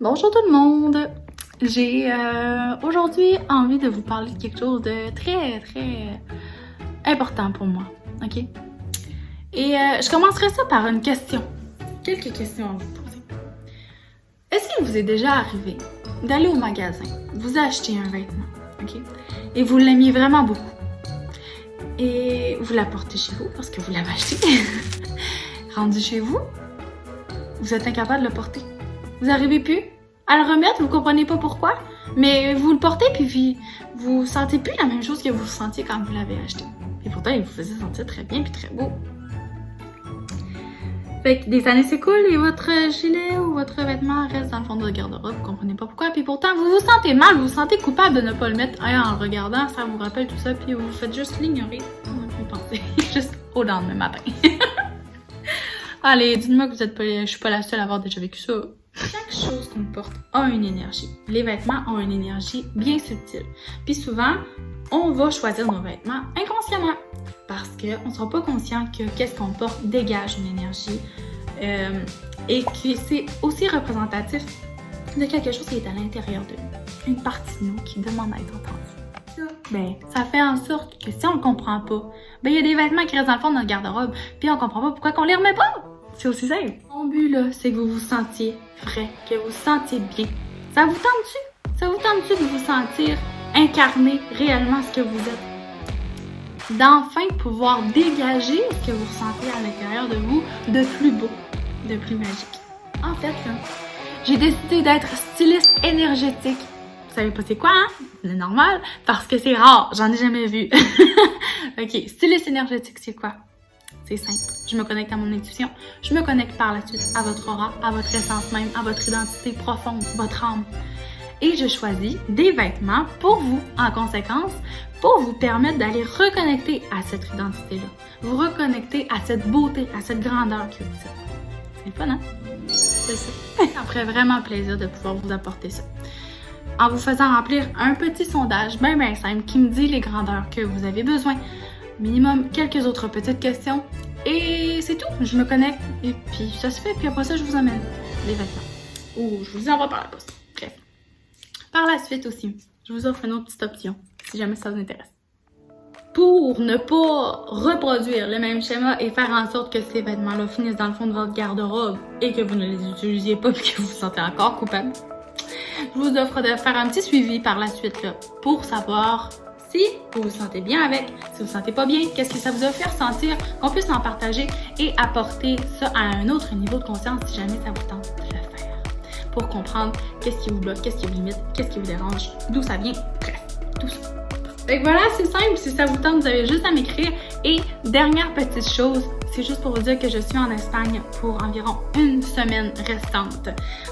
Bonjour tout le monde! J'ai aujourd'hui envie de vous parler de quelque chose de très important pour moi, ok? Et je commencerai ça par une question. Quelques questions à vous poser. Est-ce qu'il vous est déjà arrivé d'aller au magasin, vous acheter un vêtement, ok? Et vous l'aimiez vraiment beaucoup. Et vous l'apportez chez vous parce que vous l'avez acheté. Rendu chez vous, vous êtes incapable de le porter. Vous n'arrivez plus à le remettre, vous comprenez pas pourquoi, mais vous le portez puis vous sentez plus la même chose que vous sentiez quand vous l'avez acheté. Et pourtant, il vous faisait sentir très bien puis très beau. Fait que des années s'écoulent et votre gilet ou votre vêtement reste dans le fond de votre garde-robe, vous comprenez pas pourquoi, puis pourtant vous vous sentez mal, vous vous sentez coupable de ne pas le mettre en le regardant, ça vous rappelle tout ça, puis vous faites juste l'ignorer. Vous pensez juste au lendemain matin. Allez, dites-moi que vous êtes pas, je suis pas la seule à avoir déjà vécu ça. Chaque chose qu'on porte a une énergie. Les vêtements ont une énergie bien subtile. Puis souvent, on va choisir nos vêtements inconsciemment parce qu'on ne sera pas conscient que qu'est-ce qu'on porte dégage une énergie et que c'est aussi représentatif de quelque chose qui est à l'intérieur de nous. Une partie de nous qui demande à être entendue. Ben, ça fait en sorte que si on le comprend pas, ben il y a des vêtements qui restent dans le fond de notre garde-robe, puis on comprend pas pourquoi qu'on les remet pas. C'est aussi simple. Mon but là, c'est que vous vous sentiez vrai, que vous vous sentiez bien. Ça vous tente-tu? Ça vous tente-tu de vous sentir incarner réellement ce que vous êtes? D'enfin pouvoir dégager ce que vous ressentez à l'intérieur de vous de plus beau, de plus magique. En fait, là, j'ai décidé d'être styliste énergétique. Vous savez pas c'est quoi, hein? C'est normal, parce que c'est rare, j'en ai jamais vu. Ok, styliste énergétique, c'est quoi? C'est simple. Je me connecte à mon intuition. Je me connecte par la suite à votre aura, à votre essence même, à votre identité profonde, votre âme. Et je choisis des vêtements pour vous, en conséquence, pour vous permettre d'aller reconnecter à cette identité-là. Vous reconnecter à cette beauté, à cette grandeur que vous êtes. C'est le fun, hein? C'est ça. Ça me ferait vraiment plaisir de pouvoir vous apporter ça. En vous faisant remplir un petit sondage bien simple qui me dit les grandeurs que vous avez besoin. Minimum quelques autres petites questions. Et c'est tout. Je me connecte et puis ça se fait. Puis après ça, je vous amène les vêtements. Ou je vous y envoie par la poste. Bref. Par la suite aussi, je vous offre une autre petite option si jamais ça vous intéresse. Pour ne pas reproduire le même schéma et faire en sorte que ces vêtements-là finissent dans le fond de votre garde-robe et que vous ne les utilisiez pas puis que vous vous sentez encore coupable, je vous offre de faire un petit suivi par la suite là, pour savoir si vous vous sentez bien avec, si vous vous sentez pas bien, qu'est-ce que ça vous a fait ressentir, qu'on puisse en partager et apporter ça à un autre niveau de conscience si jamais ça vous tente de le faire. Pour comprendre qu'est-ce qui vous bloque, qu'est-ce qui vous limite, qu'est-ce qui vous dérange, d'où ça vient, bref, tout ça. Fait que voilà, c'est simple, si ça vous tente, vous avez juste à m'écrire. Et dernière petite chose, c'est juste pour vous dire que je suis en Espagne pour environ une semaine restante.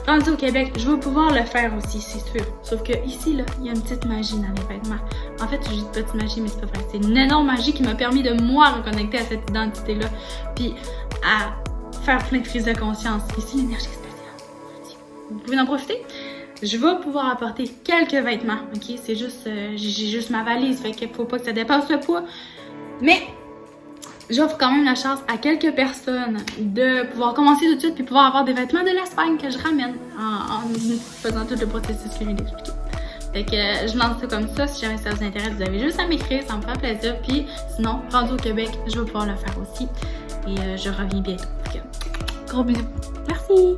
Rendu au Québec, je vais pouvoir le faire aussi, c'est sûr. Sauf que ici, là, il y a une petite magie dans les vêtements. En fait, je dis petite magie, mais c'est pas vrai. C'est une énorme magie qui m'a permis de moi reconnecter à cette identité-là. Puis à faire plein de prises de conscience. Ici, l'énergie spéciale. Vous pouvez en profiter. Je vais pouvoir apporter quelques vêtements, ok? C'est juste, j'ai juste ma valise, fait qu'il faut pas que ça dépasse le poids. Mais j'offre quand même la chance à quelques personnes de pouvoir commencer tout de suite puis pouvoir avoir des vêtements de l'Espagne que je ramène en faisant tout le processus que je viens d'expliquer. Fait que je lance ça comme ça. Si jamais ça vous intéresse, vous avez juste à m'écrire, ça me fera plaisir. Puis sinon, rendu au Québec, je vais pouvoir le faire aussi. Et je reviens bientôt. Fait que, gros bisous. Merci!